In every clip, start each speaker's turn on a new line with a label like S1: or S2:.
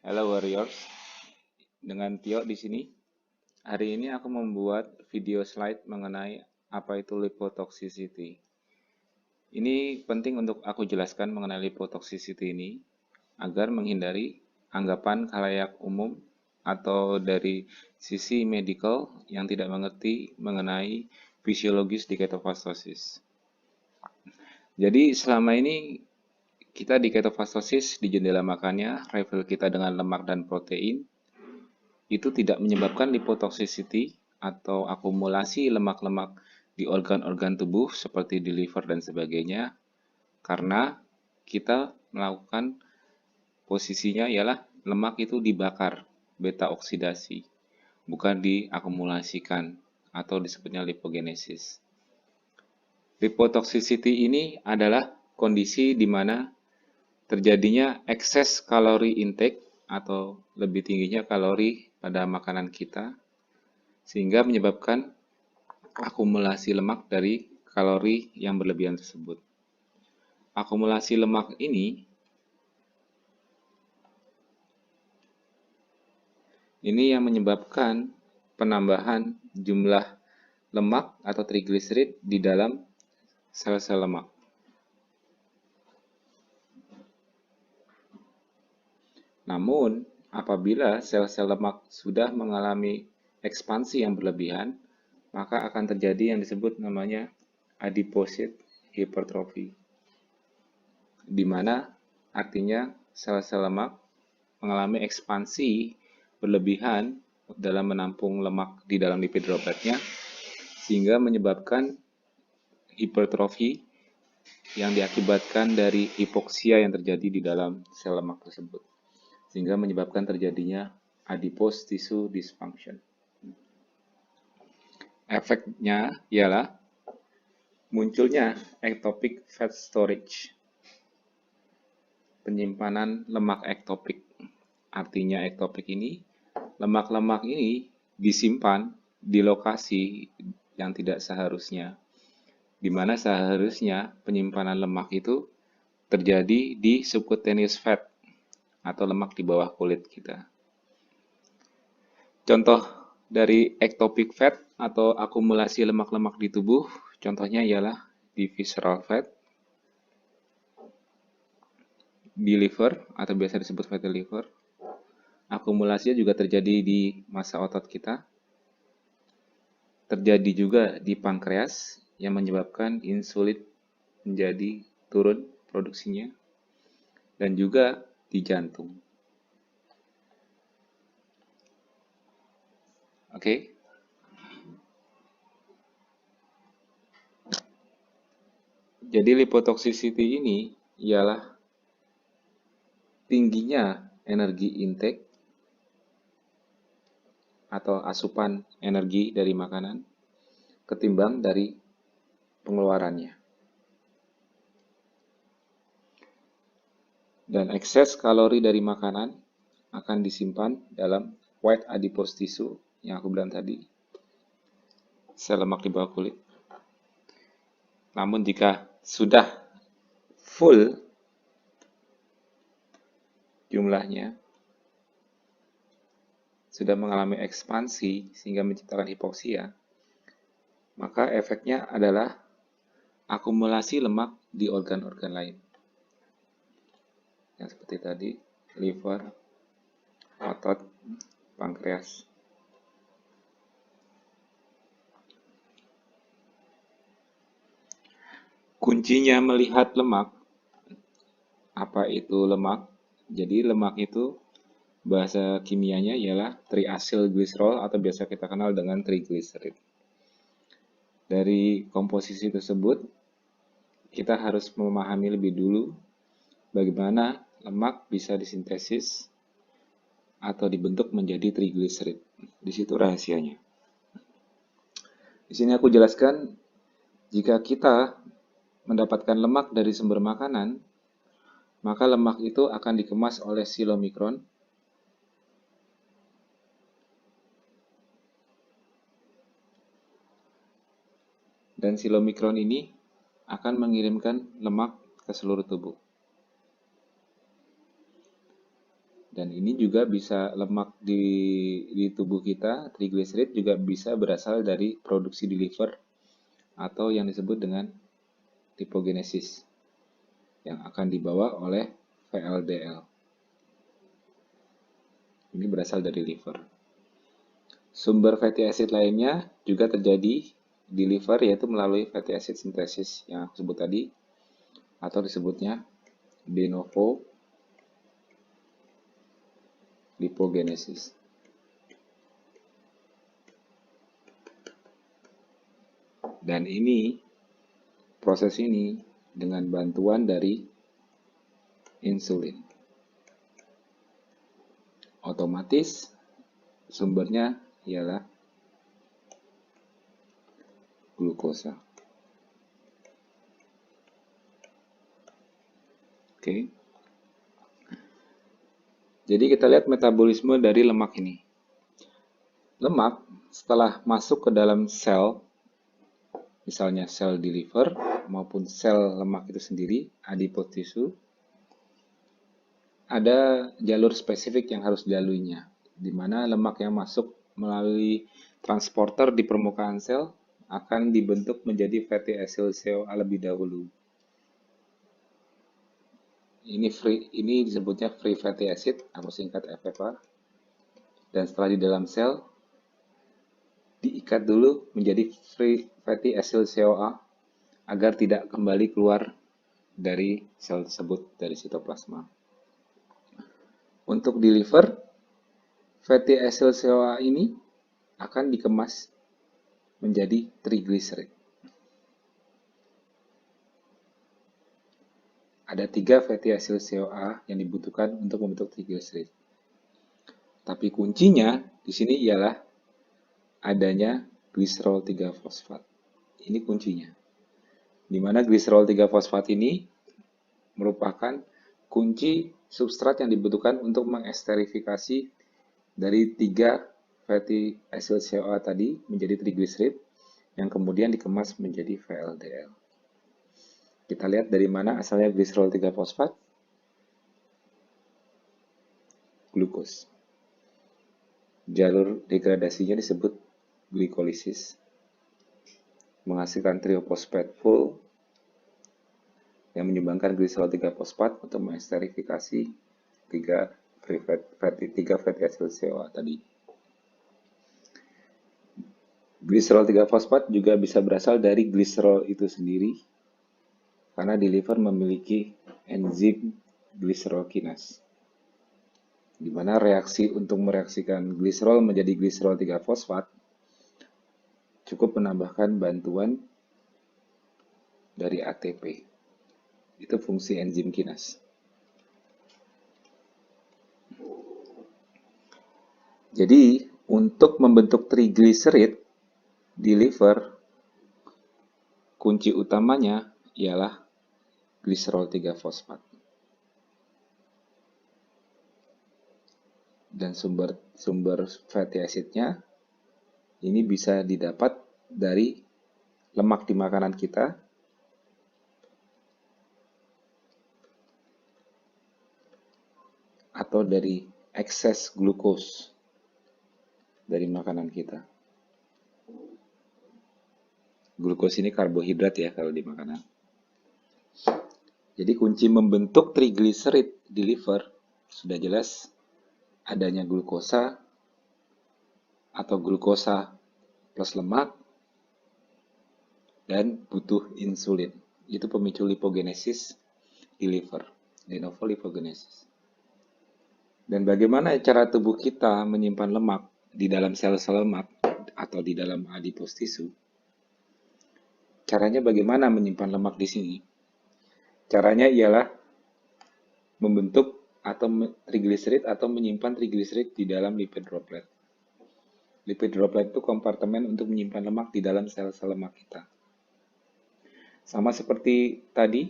S1: Hello Warriors, dengan Tio di sini. Hari ini aku membuat video slide mengenai apa itu lipotoxicity. Ini penting untuk aku jelaskan mengenai lipotoxicity ini agar menghindari anggapan khalayak umum atau dari sisi medical yang tidak mengerti mengenai fisiologis di ketofastosis. Jadi selama ini kita di ketofastosis di jendela makannya, refill kita dengan lemak dan protein itu tidak menyebabkan lipotoxicity atau akumulasi lemak-lemak di organ-organ tubuh seperti di liver dan sebagainya, karena kita melakukan posisinya ialah lemak itu dibakar, beta oksidasi, bukan diakumulasikan atau disebutnya lipogenesis. Lipotoxicity ini adalah kondisi di mana terjadinya ekses kalori intake atau lebih tingginya kalori pada makanan kita sehingga menyebabkan akumulasi lemak dari kalori yang berlebihan tersebut. Akumulasi lemak ini yang menyebabkan penambahan jumlah lemak atau trigliserid di dalam sel-sel lemak. Namun, apabila sel-sel lemak sudah mengalami ekspansi yang berlebihan, maka akan terjadi yang disebut namanya adiposit hipertrofi, di mana artinya sel-sel lemak mengalami ekspansi berlebihan dalam menampung lemak di dalam lipid dropletnya, sehingga menyebabkan hipertrofi yang diakibatkan dari hipoksia yang terjadi di dalam sel lemak tersebut, sehingga menyebabkan terjadinya adipose tissue dysfunction. Efeknya ialah munculnya ectopic fat storage, penyimpanan lemak ektopik. Artinya ektopik ini, lemak-lemak ini disimpan di lokasi yang tidak seharusnya, di mana seharusnya penyimpanan lemak itu terjadi di subcutaneous fat atau lemak di bawah kulit kita. Contoh dari ectopic fat atau akumulasi lemak-lemak di tubuh, contohnya ialah di visceral fat, di liver atau biasa disebut fatty liver. Akumulasinya juga terjadi di massa otot kita. Terjadi juga di pankreas yang menyebabkan insulin menjadi turun produksinya, dan juga di jantung. Oke. Jadi lipotoxicity ini ialah tingginya energi intake atau asupan energi dari makanan ketimbang dari pengeluarannya. Dan ekses kalori dari makanan akan disimpan dalam white adipose tissue yang aku bilang tadi, sel lemak di bawah kulit. Namun jika sudah full jumlahnya, sudah mengalami ekspansi sehingga menciptakan hipoksia, maka efeknya adalah akumulasi lemak di organ-organ lain. Yang seperti tadi, liver, otot, pankreas. Kuncinya melihat lemak, apa itu lemak? Jadi lemak itu bahasa kimianya ialah triacylglycerol atau biasa kita kenal dengan triglycerid. Dari komposisi tersebut, kita harus memahami lebih dulu bagaimana lemak bisa disintesis atau dibentuk menjadi triglycerid. Di situ rahasianya. Di sini aku jelaskan, jika kita mendapatkan lemak dari sumber makanan, maka lemak itu akan dikemas oleh silomikron dan silomikron ini akan mengirimkan lemak ke seluruh tubuh. Dan ini juga bisa lemak di tubuh kita, trigliserid juga bisa berasal dari produksi di liver atau yang disebut dengan lipogenesis yang akan dibawa oleh VLDL. Ini berasal dari liver. Sumber fatty acid lainnya juga terjadi di liver, yaitu melalui fatty acid sintesis yang aku sebut tadi, atau disebutnya de novo lipogenesis. Dan proses ini dengan bantuan dari insulin. Otomatis sumbernya ialah glukosa. Oke. Jadi kita lihat metabolisme dari lemak ini. Lemak setelah masuk ke dalam sel, misalnya sel di liver maupun sel lemak itu sendiri, adipose tissue, ada jalur spesifik yang harus dilaluinya, di mana lemak yang masuk melalui transporter di permukaan sel akan dibentuk menjadi fatty acid CoA lebih dahulu. Ini disebutnya free fatty acid, atau singkat FFA. Dan setelah di dalam sel, diikat dulu menjadi free fatty acid CoA agar tidak kembali keluar dari sel tersebut, dari sitoplasma. Untuk di liver, fatty acid CoA ini akan dikemas menjadi trigliserid. Ada 3 fatty acid CoA yang dibutuhkan untuk membentuk trigliserid. Tapi kuncinya di sini ialah adanya gliserol 3-fosfat. Ini kuncinya. Di mana gliserol 3-fosfat ini merupakan kunci substrat yang dibutuhkan untuk mengesterifikasi dari 3 fatty acid CoA tadi menjadi trigliserid yang kemudian dikemas menjadi VLDL. Kita lihat dari mana asalnya gliserol 3-fosfat. Glukos. Jalur degradasinya disebut glikolisis. Menghasilkan triofosfat full yang menyumbangkan gliserol 3-fosfat untuk mengesterifikasi 3 fatty acid CoA tadi. Gliserol 3-fosfat juga bisa berasal dari gliserol itu sendiri, karena di liver memiliki enzim gliserol kinase, di mana reaksi untuk mereaksikan gliserol menjadi gliserol 3-fosfat cukup menambahkan bantuan dari ATP. Itu fungsi enzim kinase. Jadi, untuk membentuk trigliserid di liver, kunci utamanya ialah gliserol 3-fosfat. Dan sumber fatty acidnya ini bisa didapat dari lemak di makanan kita, atau dari ekses glukos dari makanan kita. Glukos ini karbohidrat ya kalau di makanan. Jadi kunci membentuk trigliserid di liver sudah jelas adanya glukosa atau glukosa plus lemak dan butuh insulin. Itu pemicu lipogenesis di liver, de novo lipogenesis. Dan bagaimana cara tubuh kita menyimpan lemak di dalam sel-sel lemak atau di dalam adipose tissue? Caranya bagaimana menyimpan lemak di sini? Caranya ialah membentuk atau trigliserid atau menyimpan trigliserid di dalam lipid droplet. Lipid droplet itu kompartemen untuk menyimpan lemak di dalam sel-sel lemak kita. Sama seperti tadi,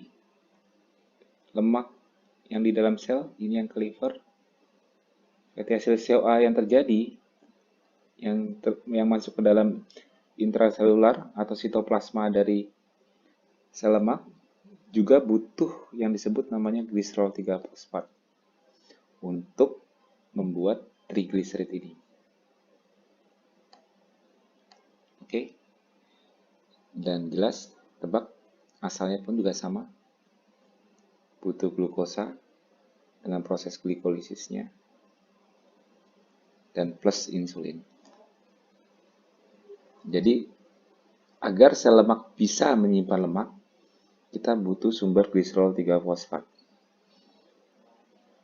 S1: lemak yang di dalam sel, ini yang ke liver, fatty acid CoA yang terjadi, yang masuk ke dalam intraselular atau sitoplasma dari sel lemak, juga butuh yang disebut namanya gliserol 3-fosfat untuk membuat triglycerid ini. Oke. Dan jelas, tebak, asalnya pun juga sama. Butuh glukosa dengan proses glikolisisnya dan plus insulin. Jadi, agar sel lemak bisa menyimpan lemak, kita butuh sumber gliserol 3-fosfat.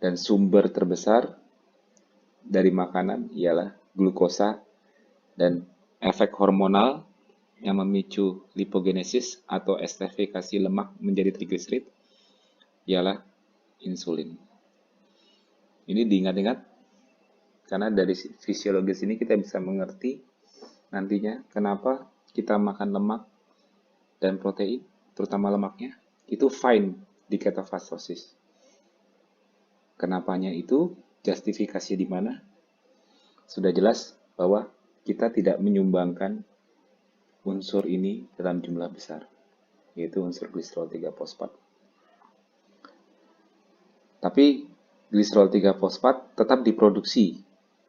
S1: Dan sumber terbesar dari makanan ialah glukosa dan efek hormonal yang memicu lipogenesis atau esterifikasi lemak menjadi trigliserid ialah insulin. Ini diingat-ingat karena dari fisiologis ini kita bisa mengerti nantinya kenapa kita makan lemak dan protein, terutama lemaknya, itu fine di ketofastosis. Kenapanya itu, justifikasi di mana? Sudah jelas bahwa kita tidak menyumbangkan unsur ini dalam jumlah besar, yaitu unsur gliserol 3-fosfat. Tapi gliserol 3-fosfat tetap diproduksi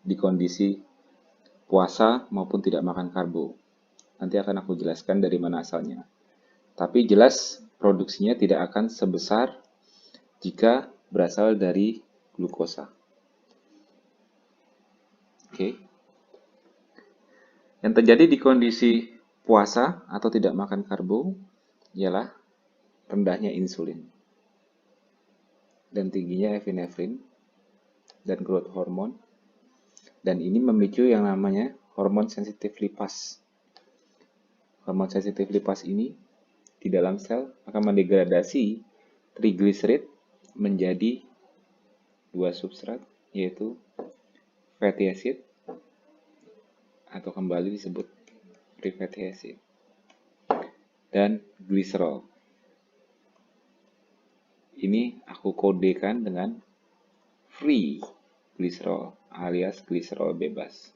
S1: di kondisi puasa maupun tidak makan karbo. Nanti akan aku jelaskan dari mana asalnya. Tapi jelas produksinya tidak akan sebesar jika berasal dari glukosa. Oke. Yang terjadi di kondisi puasa atau tidak makan karbo ialah rendahnya insulin dan tingginya epinefrin dan growth hormone, dan ini memicu yang namanya hormon sensitif lipase. Hormon sensitif lipase ini di dalam sel akan mendegradasi trigliserid menjadi dua substrat, yaitu fatty acid atau kembali disebut free fatty acid dan gliserol. Ini aku kodekan dengan free gliserol alias gliserol bebas.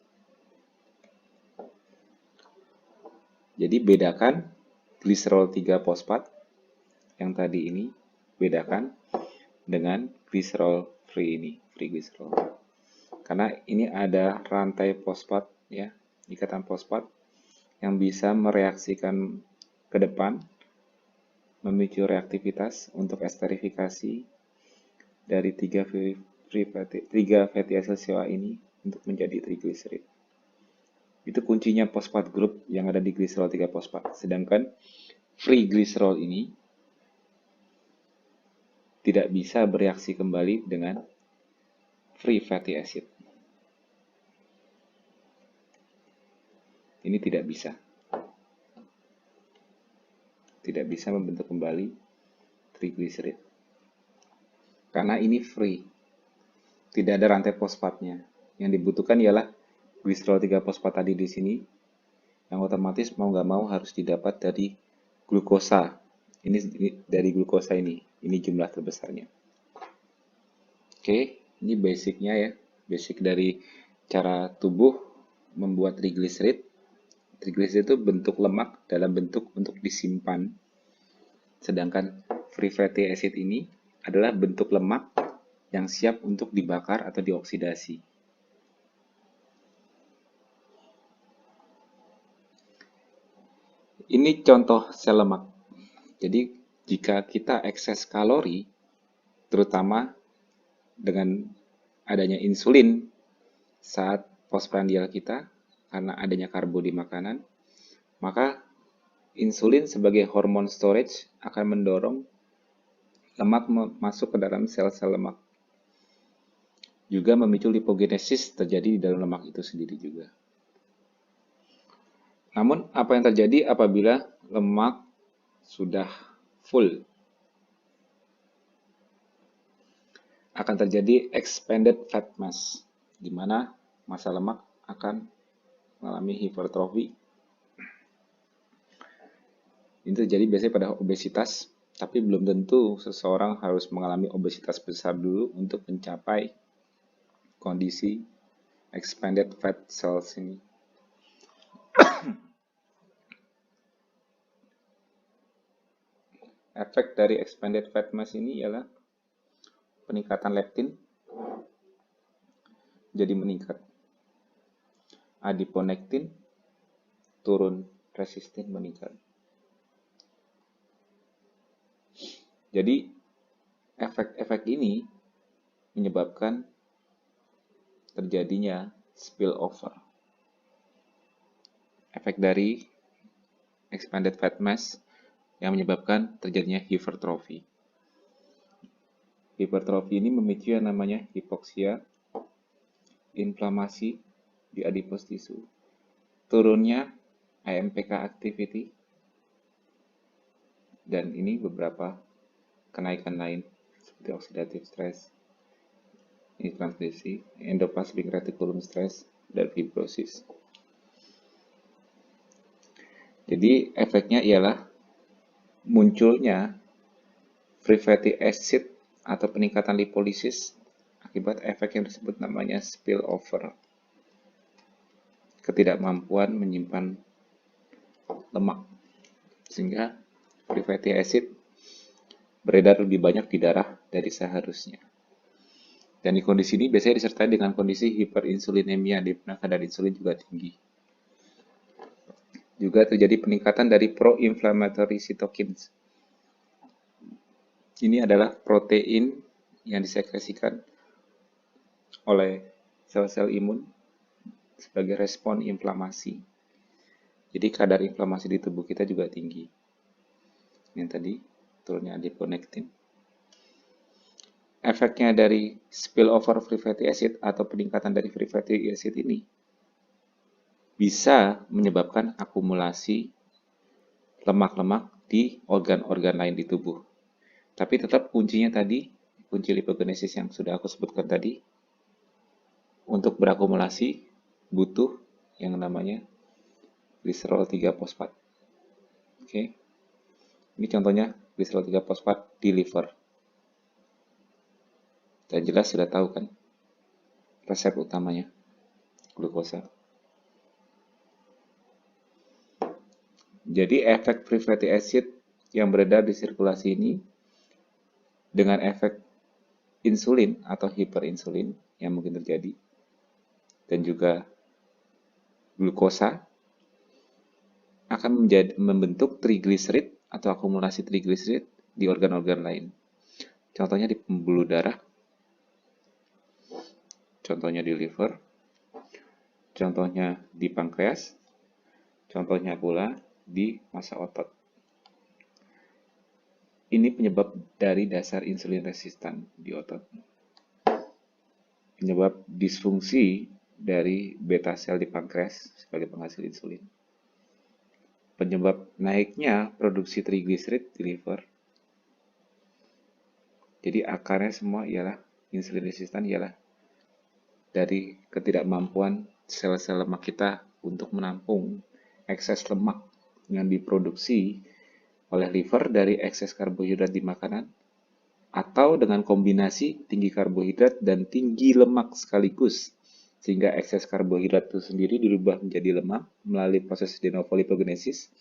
S1: Jadi bedakan gliserol 3-fosfat yang tadi ini, bedakan dengan gliserol free ini, free gliserol. Karena ini ada rantai fosfat ya, ikatan fosfat yang bisa mereaksikan ke depan, memicu reaktivitas untuk esterifikasi dari tiga fatty acid CoA ini untuk menjadi trigliserid. Itu kuncinya fosfat group yang ada di gliserol 3-fosfat. Sedangkan free gliserol ini tidak bisa bereaksi kembali dengan free fatty acid. Ini tidak bisa. Tidak bisa membentuk kembali trigliserid. Karena ini free. Tidak ada rantai fosfatnya. Yang dibutuhkan ialah gliserol 3-fosfat tadi di sini, yang otomatis mau nggak mau harus didapat dari glukosa. Ini dari glukosa ini jumlah terbesarnya. Oke, ini basicnya ya. Basic dari cara tubuh membuat trigliserid. Trigliserid itu bentuk lemak dalam bentuk untuk disimpan. Sedangkan free fatty acid ini adalah bentuk lemak yang siap untuk dibakar atau dioksidasi. Ini contoh sel lemak. Jadi jika kita ekses kalori, terutama dengan adanya insulin saat postprandial kita, karena adanya karbo di makanan, maka insulin sebagai hormon storage akan mendorong lemak masuk ke dalam sel-sel lemak. Juga memicu lipogenesis terjadi di dalam lemak itu sendiri juga. Namun, apa yang terjadi apabila lemak sudah full? Akan terjadi expanded fat mass, di mana massa lemak akan mengalami hipertrofi. Ini terjadi biasanya pada obesitas, tapi belum tentu seseorang harus mengalami obesitas besar dulu untuk mencapai kondisi expanded fat cells ini. Efek dari expanded fat mass ini ialah peningkatan leptin, jadi meningkat. Adiponektin turun, resistin meningkat. Jadi efek-efek ini menyebabkan terjadinya spillover. Efek dari expanded fat mass yang menyebabkan terjadinya hipertrofi. Hipertrofi ini memicu yang namanya hipoksia, inflamasi di adipose tissue, turunnya AMPK activity, dan ini beberapa kenaikan lain seperti oxidative stress, ini transmisi, endoplasmic reticulum stress, dan fibrosis. Jadi efeknya ialah munculnya free fatty acid atau peningkatan lipolisis akibat efek yang disebut namanya spillover. Ketidakmampuan menyimpan lemak, sehingga free fatty acid beredar lebih banyak di darah dari seharusnya. Dan di kondisi ini biasanya disertai dengan kondisi hiperinsulinemia, di mana kadar insulin juga tinggi. Juga terjadi peningkatan dari pro-inflammatory cytokines. Ini adalah protein yang disekresikan oleh sel-sel imun sebagai respon inflamasi. Jadi kadar inflamasi di tubuh kita juga tinggi. Yang tadi turunnya adiponektin. Efeknya dari spillover free fatty acid atau peningkatan dari free fatty acid ini bisa menyebabkan akumulasi lemak-lemak di organ-organ lain di tubuh. Tapi tetap kuncinya tadi, kunci lipogenesis yang sudah aku sebutkan tadi, untuk berakumulasi butuh yang namanya gliserol 3-fosfat. Oke. Ini contohnya gliserol 3-fosfat di liver. Dan jelas sudah tahu kan resep utamanya, glukosa. Jadi efek free fatty acid yang beredar di sirkulasi ini dengan efek insulin atau hiperinsulin yang mungkin terjadi, dan juga glukosa akan membentuk trigliserid atau akumulasi trigliserid di organ-organ lain. Contohnya di pembuluh darah, contohnya di liver, contohnya di pankreas, contohnya pula di massa otot. Ini penyebab dari dasar insulin resistan di otot. Penyebab disfungsi dari beta sel di pankreas sebagai penghasil insulin. Penyebab naiknya produksi trigliserid di liver. Jadi akarnya semua ialah insulin resistan, ialah dari ketidakmampuan sel-sel lemak kita untuk menampung ekses lemak yang diproduksi oleh liver dari ekses karbohidrat di makanan, atau dengan kombinasi tinggi karbohidrat dan tinggi lemak sekaligus, sehingga ekses karbohidrat itu sendiri dirubah menjadi lemak melalui proses de novo lipogenesis,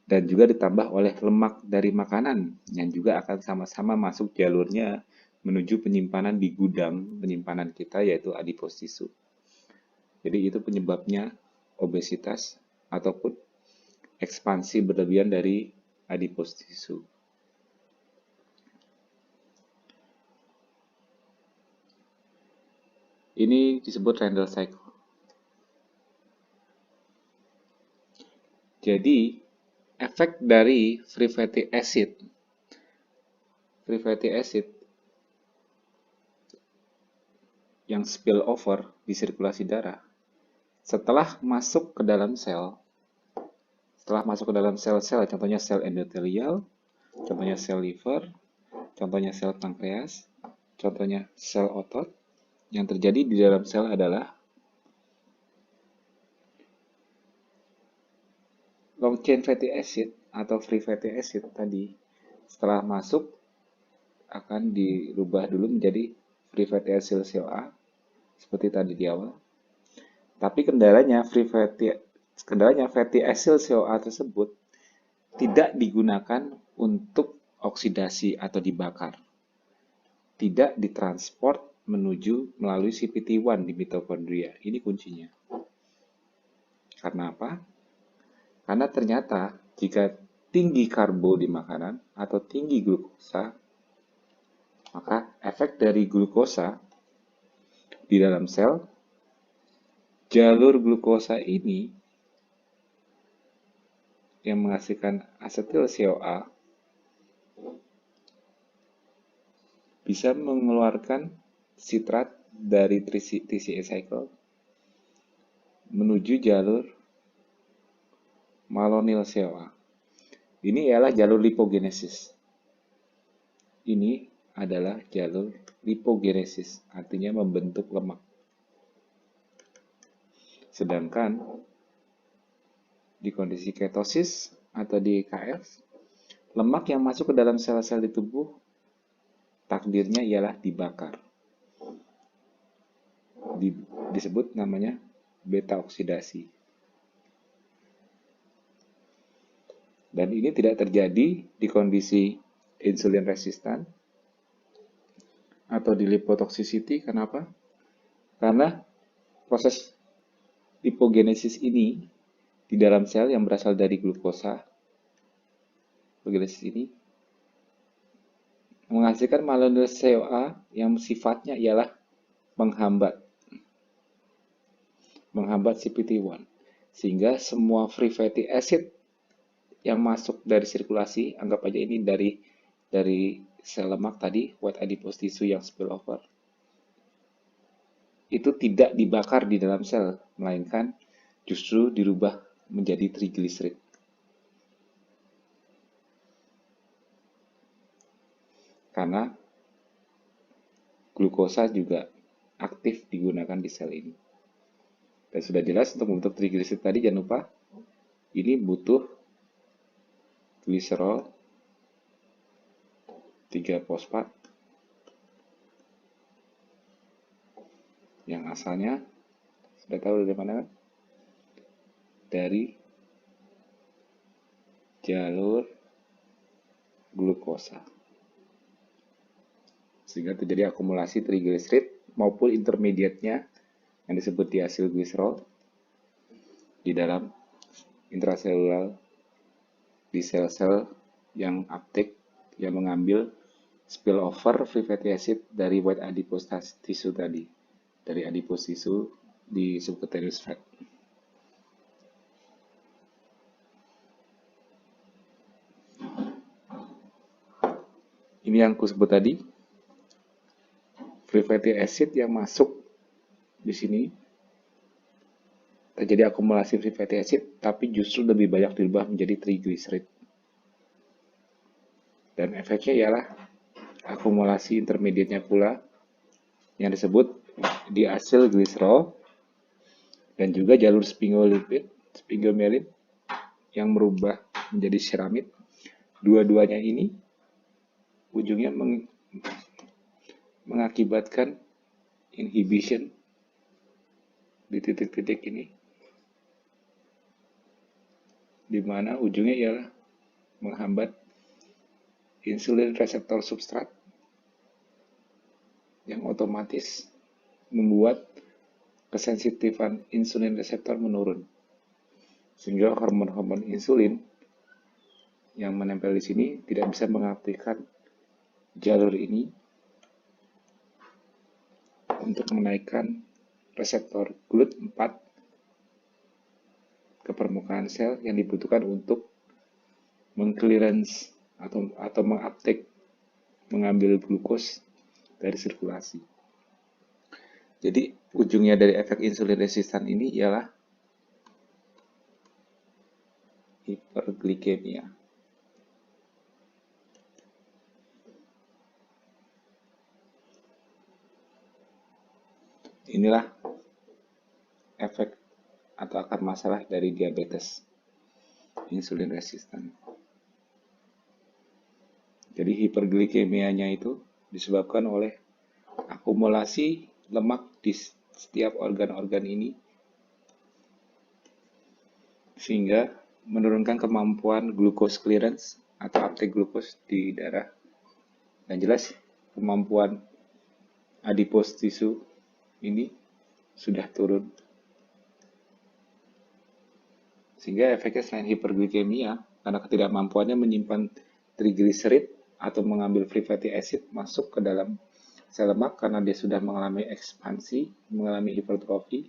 S1: dan juga ditambah oleh lemak dari makanan yang juga akan sama-sama masuk jalurnya menuju penyimpanan di gudang penyimpanan kita, yaitu adipose tissue. Jadi itu penyebabnya obesitas ataupun ekspansi berlebihan dari adipose tissue. Ini disebut Randle cycle. Jadi, efek dari free fatty acid yang spill over di sirkulasi darah setelah masuk ke dalam sel, sel-sel, contohnya sel endotelial, contohnya sel liver, contohnya sel pankreas, contohnya sel otot, yang terjadi di dalam sel adalah long chain fatty acid atau free fatty acid tadi setelah masuk akan dirubah dulu menjadi free fatty acid sel A seperti tadi di awal. Tapi kendalanya fatty acid sel A tersebut tidak digunakan untuk oksidasi atau dibakar. Tidak ditransport menuju melalui CPT1 di mitokondria. Ini kuncinya. Karena apa? Karena ternyata jika tinggi karbo di makanan atau tinggi glukosa, maka efek dari glukosa di dalam sel, jalur glukosa ini yang menghasilkan asetil CoA bisa mengeluarkan sitrat dari TCA cycle menuju jalur malonyl CoA. Ini ialah jalur lipogenesis. Ini adalah jalur lipogenesis, artinya membentuk lemak. Sedangkan di kondisi ketosis atau di KF, lemak yang masuk ke dalam sel-sel di tubuh takdirnya ialah dibakar. Disebut namanya beta oksidasi. Dan ini tidak terjadi di kondisi insulin resistan atau di lipotoxicity. Kenapa? Karena proses lipogenesis ini di dalam sel yang berasal dari glukosa, lipogenesis ini menghasilkan malonyl CoA yang sifatnya ialah menghambat CPT1, sehingga semua free fatty acid yang masuk dari sirkulasi, anggap aja ini dari sel lemak tadi, white adipose tissue yang spillover, itu tidak dibakar di dalam sel, melainkan justru dirubah menjadi trigliserid. Karena glukosa juga aktif digunakan di sel ini. Dan sudah jelas untuk membentuk trigliserid tadi, jangan lupa ini butuh gliserol 3-fosfat yang asalnya sudah tahu dari mana kan? Dari jalur glukosa. Sehingga terjadi akumulasi trigliserid maupun intermediate-nya yang disebut diasilgliserol di dalam intraselular di sel-sel yang uptake yang mengambil spillover free fatty acid dari white adipose tissue tadi, dari adipose tissue di subcutaneous fat. Ini yang aku sebut tadi, free fatty acid yang masuk di sini terjadi akumulasi free fatty acid, tapi justru lebih banyak dirubah menjadi trigliserid. Dan efeknya ialah akumulasi intermediate-nya pula yang disebut diasilgliserol dan juga jalur sphingomyelin yang merubah menjadi ceramid. Dua-duanya ini ujungnya mengakibatkan inhibition di titik-titik ini, di mana ujungnya ialah menghambat insulin reseptor substrat yang otomatis membuat kesensitifan insulin reseptor menurun, sehingga hormon-hormon insulin yang menempel di sini tidak bisa mengaktifkan jalur ini untuk menaikkan reseptor GLUT4 ke permukaan sel yang dibutuhkan untuk mengclearance atau menguptake, mengambil glukos dari sirkulasi. Jadi ujungnya dari efek insulin resistan ini ialah hiperglikemia. Inilah efek atau akar masalah dari diabetes insulin resistan. Jadi hiperglikemianya itu disebabkan oleh akumulasi lemak di setiap organ-organ ini, sehingga menurunkan kemampuan glucose clearance atau uptake glukos di darah. Dan jelas kemampuan adipose tissue ini sudah turun. Sehingga efeknya selain hiperglikemia, karena ketidakmampuannya menyimpan trigliserid atau mengambil free fatty acid masuk ke dalam sel lemak karena dia sudah mengalami ekspansi, mengalami hipertrofi,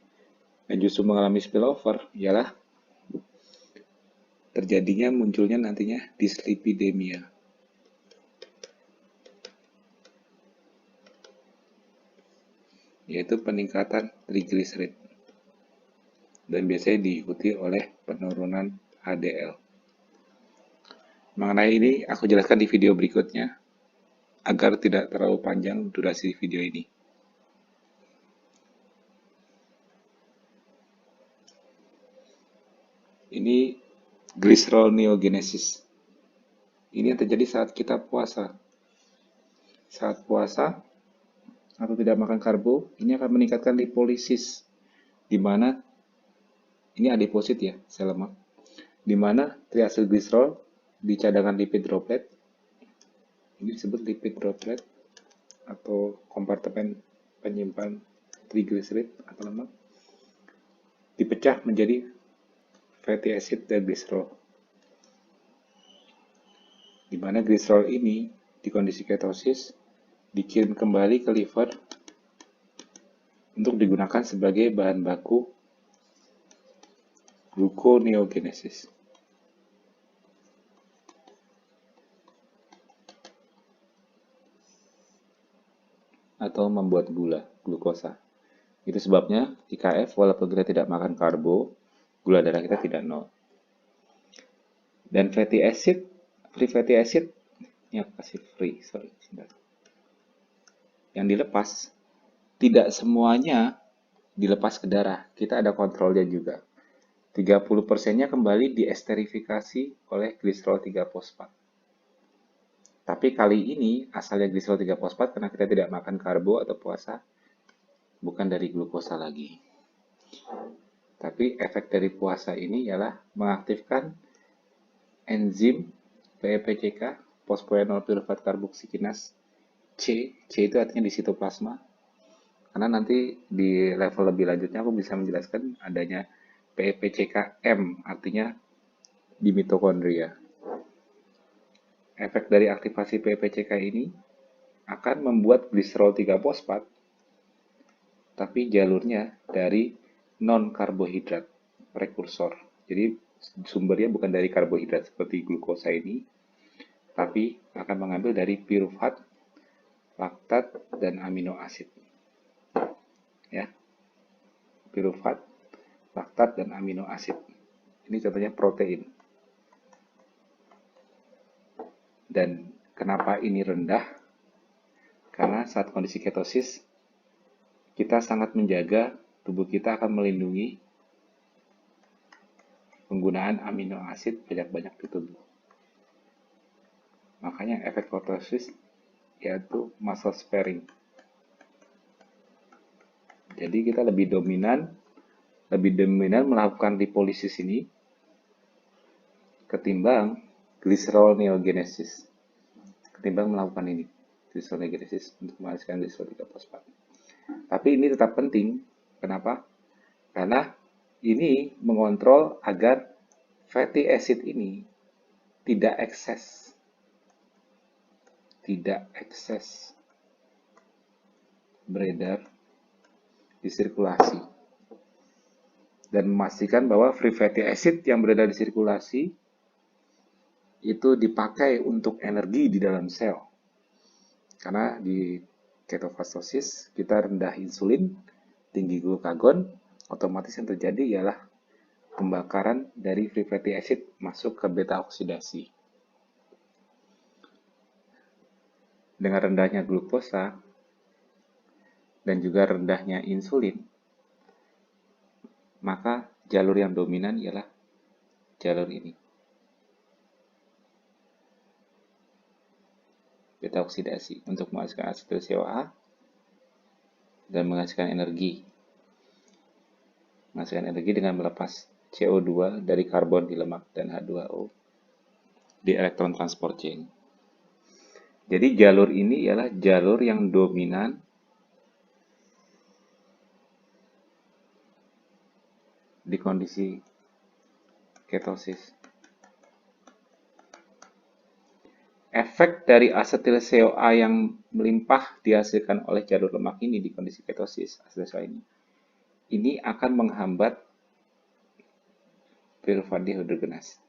S1: dan justru mengalami spillover, ialah terjadinya munculnya nantinya dyslipidemia. Yaitu peningkatan trigliserid. Dan biasanya diikuti oleh penurunan HDL. Mengenai ini aku jelaskan di video berikutnya agar tidak terlalu panjang durasi video ini. Ini glycerol neogenesis. Ini yang terjadi saat kita puasa. Saat puasa atau tidak makan karbo, ini akan meningkatkan lipolisis, di mana ini adiposit ya, sel lemak, di mana triacylglycerol di cadangan lipid droplet, ini disebut lipid droplet atau kompartemen penyimpan trigliserid atau lemak, dipecah menjadi fatty acid dan glycerol, di mana glycerol ini di kondisi ketosis dikirim kembali ke liver untuk digunakan sebagai bahan baku gluconeogenesis atau membuat glukosa. Itu sebabnya IKF walaupun kita tidak makan karbo, gula darah kita tidak nol. Dan fatty acid, free fatty acid, ya kasih free, sorry. Yang dilepas, tidak semuanya dilepas ke darah. Kita ada kontrolnya juga. 30%-nya kembali diesterifikasi oleh gliserol 3-fosfat. Tapi kali ini asalnya gliserol 3-fosfat karena kita tidak makan karbo atau puasa, bukan dari glukosa lagi. Tapi efek dari puasa ini ialah mengaktifkan enzim PEPCK, phosphoenol pyruvate carboxykinase C. C itu artinya di sitoplasma. Karena nanti di level lebih lanjutnya aku bisa menjelaskan adanya PEPCK-M, artinya di mitokondria. Efek dari aktivasi PEPCK ini akan membuat gliserol 3-fosfat, tapi jalurnya dari non-karbohidrat prekursor. Jadi sumbernya bukan dari karbohidrat seperti glukosa ini, tapi akan mengambil dari pirufat, laktat, dan amino asid. Ya, pirufat, laktat, dan amino asid. Ini contohnya protein. Dan kenapa ini rendah? Karena saat kondisi ketosis, kita sangat menjaga tubuh kita akan melindungi penggunaan amino asid banyak-banyak di tubuh. Makanya efek ketosis yaitu muscle sparing. Jadi kita lebih dominan melakukan lipolisis ini ketimbang glycerol neogenesis. Ketimbang melakukan ini, glycerol neogenesis untuk menghasilkan glycerol 3-fosfat. Tapi ini tetap penting. Kenapa? Karena ini mengontrol agar fatty acid ini tidak ekses. Beredar di sirkulasi. Dan memastikan bahwa free fatty acid yang beredar di sirkulasi itu dipakai untuk energi di dalam sel. Karena di ketofastosis kita rendah insulin, tinggi glukagon, otomatis yang terjadi ialah pembakaran dari free fatty acid masuk ke beta oksidasi. Dengan rendahnya glukosa dan juga rendahnya insulin, maka jalur yang dominan ialah jalur ini. Beta oksidasi untuk menghasilkan asetil CoA dan menghasilkan energi. Menghasilkan energi dengan melepas CO2 dari karbon di lemak dan H2O di elektron transport chain. Jadi jalur ini ialah jalur yang dominan di kondisi ketosis. Efek dari asetil CoA yang melimpah dihasilkan oleh jalur lemak ini di kondisi ketosis, asetil CoA ini akan menghambat pyruvate dehydrogenase.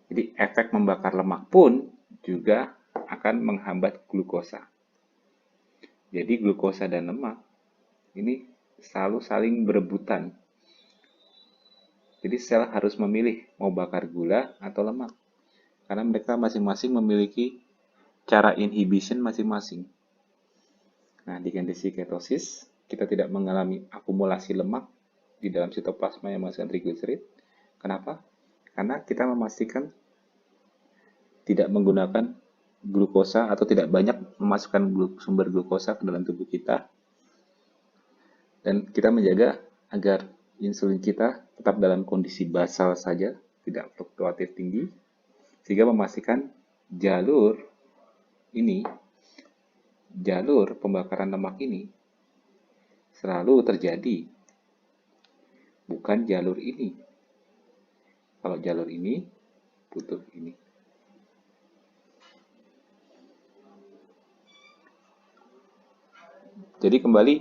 S1: Jadi efek membakar lemak pun juga akan menghambat glukosa. Jadi glukosa dan lemak ini selalu saling berebutan. Jadi sel harus memilih mau bakar gula atau lemak. Karena mereka masing-masing memiliki cara inhibition masing-masing. Nah, di kondisi ketosis, kita tidak mengalami akumulasi lemak di dalam sitoplasma yang menghasilkan trigliserid. Kenapa? Karena kita memastikan tidak menggunakan glukosa atau tidak banyak memasukkan sumber glukosa ke dalam tubuh kita. Dan kita menjaga agar insulin kita tetap dalam kondisi basal saja, tidak fluktuatif tinggi, sehingga memastikan jalur pembakaran lemak ini selalu terjadi, bukan jalur ini. Kalau jalur ini, butuh ini. Jadi kembali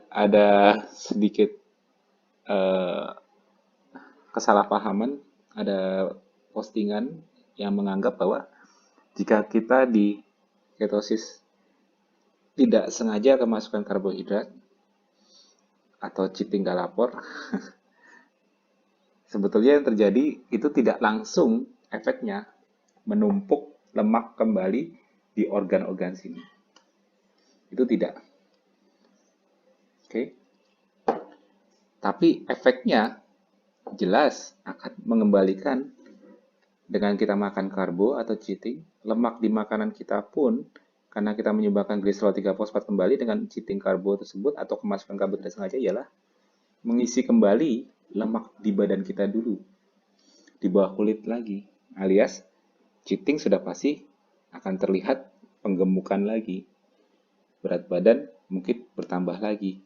S1: ada sedikit kesalahpahaman, ada postingan yang menganggap bahwa jika kita di ketosis tidak sengaja kemasukan karbohidrat atau cheating gak lapor, sebetulnya yang terjadi itu tidak langsung efeknya menumpuk lemak kembali di organ-organ sini. Itu tidak. Oke. Tapi efeknya jelas akan mengembalikan dengan kita makan karbo atau cheating, lemak di makanan kita pun karena kita menyumbangkan gliserol 3-fosfat kembali dengan cheating karbo tersebut atau kemasukan karbohidrat sengaja ialah mengisi kembali lemak di badan kita dulu, di bawah kulit lagi, alias cheating sudah pasti akan terlihat penggemukan lagi, berat badan mungkin bertambah lagi,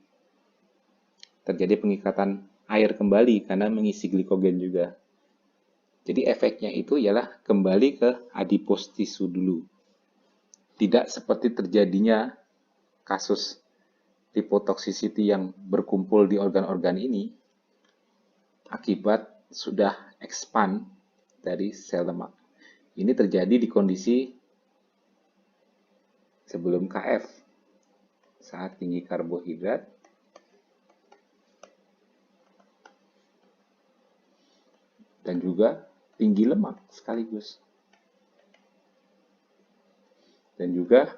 S1: terjadi pengikatan air kembali karena mengisi glikogen juga. Jadi efeknya itu ialah kembali ke adipose tissue dulu. Tidak seperti terjadinya kasus lipotoxicity yang berkumpul di organ-organ ini akibat sudah expand dari sel lemak. Ini terjadi di kondisi sebelum KF, saat tinggi karbohidrat dan juga tinggi lemak sekaligus. Dan juga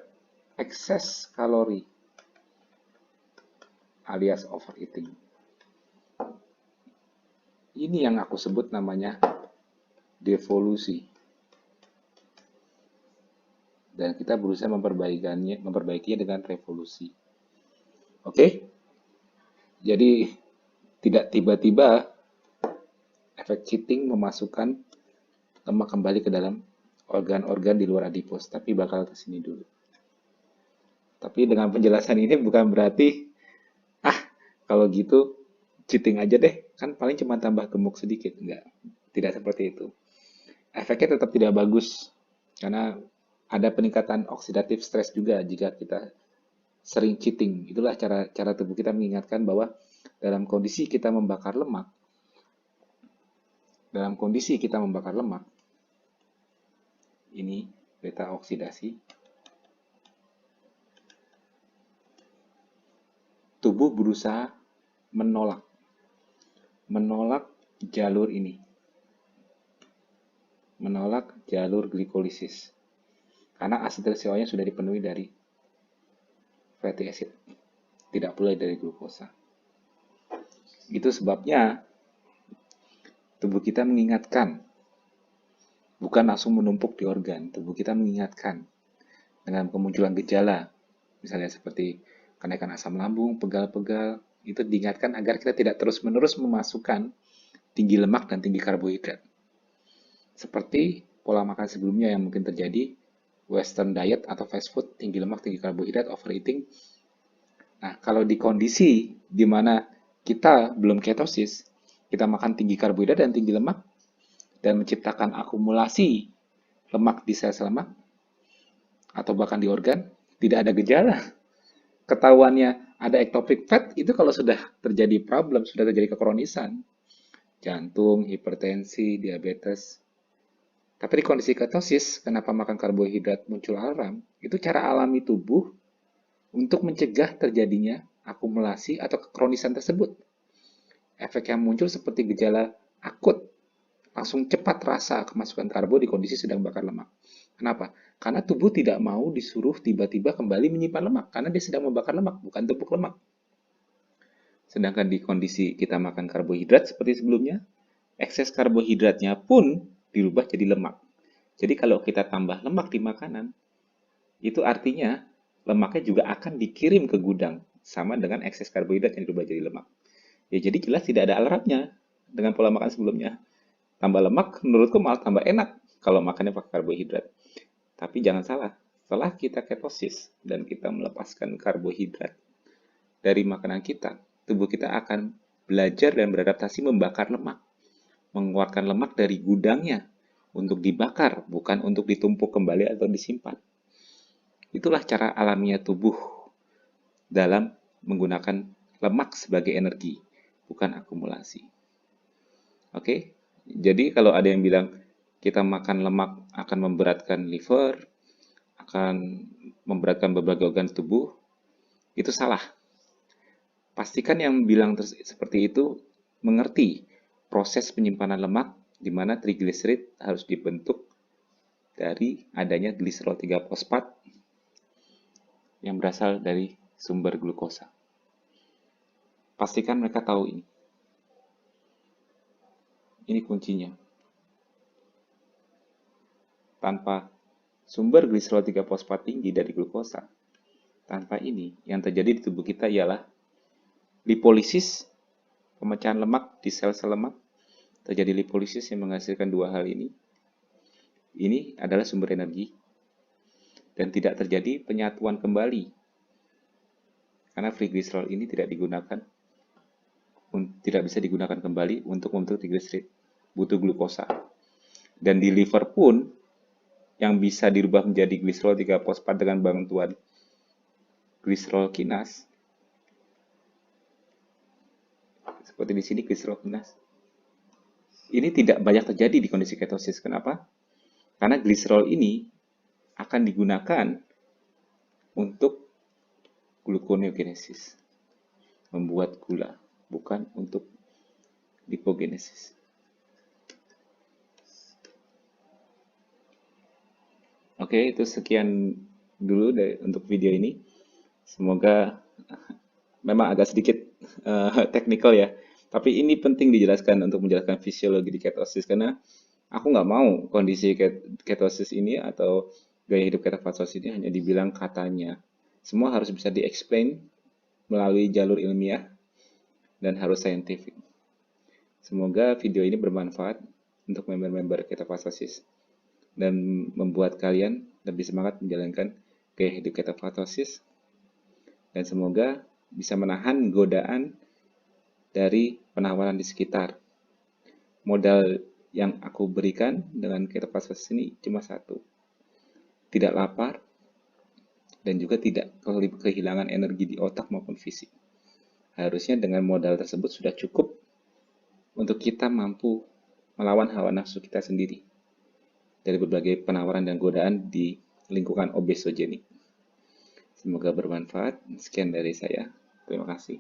S1: ekses kalori alias overeating. Ini yang aku sebut namanya devolusi. Dan kita berusaha memperbaikinya dengan revolusi. Oke? Jadi tidak tiba-tiba efek cheating memasukkan lemak kembali ke dalam organ-organ di luar adipos, tapi bakal ke sini dulu. Tapi dengan penjelasan ini bukan berarti kalau gitu cheating aja deh, kan paling cuma tambah gemuk sedikit. Enggak, tidak seperti itu. Efeknya tetap tidak bagus karena ada peningkatan oksidatif stres juga jika kita sering cheating. Itulah cara tubuh kita mengingatkan bahwa dalam kondisi kita membakar lemak, ini beta oksidasi, tubuh berusaha menolak jalur ini, menolak jalur glikolisis, karena asetil CoA-nya sudah dipenuhi dari fatty acid, tidak pula dari glukosa. Itu sebabnya tubuh kita mengingatkan, bukan langsung menumpuk di organ. Tubuh kita mengingatkan dengan kemunculan gejala, misalnya seperti kenaikan asam lambung, pegal-pegal, itu diingatkan agar kita tidak terus-menerus memasukkan tinggi lemak dan tinggi karbohidrat. Seperti pola makan sebelumnya yang mungkin terjadi, western diet atau fast food, tinggi lemak, tinggi karbohidrat, overeating. Nah, kalau di kondisi di mana kita belum ketosis, kita makan tinggi karbohidrat dan tinggi lemak, dan menciptakan akumulasi lemak di sel-sel lemak, atau bahkan di organ, tidak ada gejala. Ketahuannya ada ectopic fat, itu kalau sudah terjadi problem, sudah terjadi kekronisan. Jantung, hipertensi, diabetes. Tapi di kondisi ketosis, kenapa makan karbohidrat muncul alarm? Itu cara alami tubuh untuk mencegah terjadinya akumulasi atau kekronisan tersebut. Efek yang muncul seperti gejala akut, langsung cepat terasa kemasukan karbo di kondisi sedang bakar lemak. Kenapa? Karena tubuh tidak mau disuruh tiba-tiba kembali menyimpan lemak, karena dia sedang membakar lemak, bukan tumpuk lemak. Sedangkan di kondisi kita makan karbohidrat seperti sebelumnya, ekses karbohidratnya pun dirubah jadi lemak. Jadi kalau kita tambah lemak di makanan, itu artinya lemaknya juga akan dikirim ke gudang, sama dengan ekses karbohidrat yang dirubah jadi lemak. Ya jadi jelas tidak ada alarmnya dengan pola makan sebelumnya. Tambah lemak menurutku malah tambah enak kalau makannya pakai karbohidrat. Tapi jangan salah, setelah kita ketosis dan kita melepaskan karbohidrat dari makanan kita, tubuh kita akan belajar dan beradaptasi membakar lemak. Mengeluarkan lemak dari gudangnya untuk dibakar, bukan untuk ditumpuk kembali atau disimpan. Itulah cara alamiah tubuh dalam menggunakan lemak sebagai energi, bukan akumulasi. Oke, jadi kalau ada yang bilang kita makan lemak akan memberatkan liver, akan memberatkan berbagai organ tubuh, itu salah. Pastikan yang bilang seperti itu mengerti proses penyimpanan lemak di mana trigliserid harus dibentuk dari adanya gliserol 3-fosfat yang berasal dari sumber glukosa. Pastikan mereka tahu ini. Ini kuncinya. Tanpa sumber gliserol 3-fosfat tinggi dari glukosa, tanpa ini, yang terjadi di tubuh kita ialah lipolisis, pemecahan lemak di sel-sel lemak. Terjadi lipolisis yang menghasilkan dua hal ini. Ini adalah sumber energi. Dan tidak terjadi penyatuan kembali. Karena free glycerol ini tidak bisa digunakan kembali untuk membentuk triglyceride. Butuh glukosa. Dan di liver pun, yang bisa dirubah menjadi gliserol 3-fosfat dengan bantuan gliserol kinase, seperti di sini gliserol kinase, ini tidak banyak terjadi di kondisi ketosis. Kenapa? Karena gliserol ini akan digunakan untuk gluconeogenesis, membuat gula, bukan untuk lipogenesis. Oke, itu sekian dulu untuk video ini. Semoga memang agak sedikit teknikal ya, tapi ini penting dijelaskan untuk menjelaskan fisiologi di ketosis, karena aku nggak mau kondisi ketosis ini atau gaya hidup ketofastosis ini hanya dibilang katanya. Semua harus bisa di-explain melalui jalur ilmiah dan harus saintifik. Semoga video ini bermanfaat untuk member-member ketofastosis dan membuat kalian lebih semangat menjalankan gaya hidup ketofastosis, dan semoga bisa menahan godaan dari penawaran di sekitar. Modal yang aku berikan dengan ketofastosis ini cuma satu, tidak lapar dan juga tidak kehilangan energi di otak maupun fisik. Harusnya dengan modal tersebut sudah cukup untuk kita mampu melawan hawa nafsu kita sendiri dari berbagai penawaran dan godaan di lingkungan obesogenik. Semoga bermanfaat. Sekian dari saya. Terima kasih.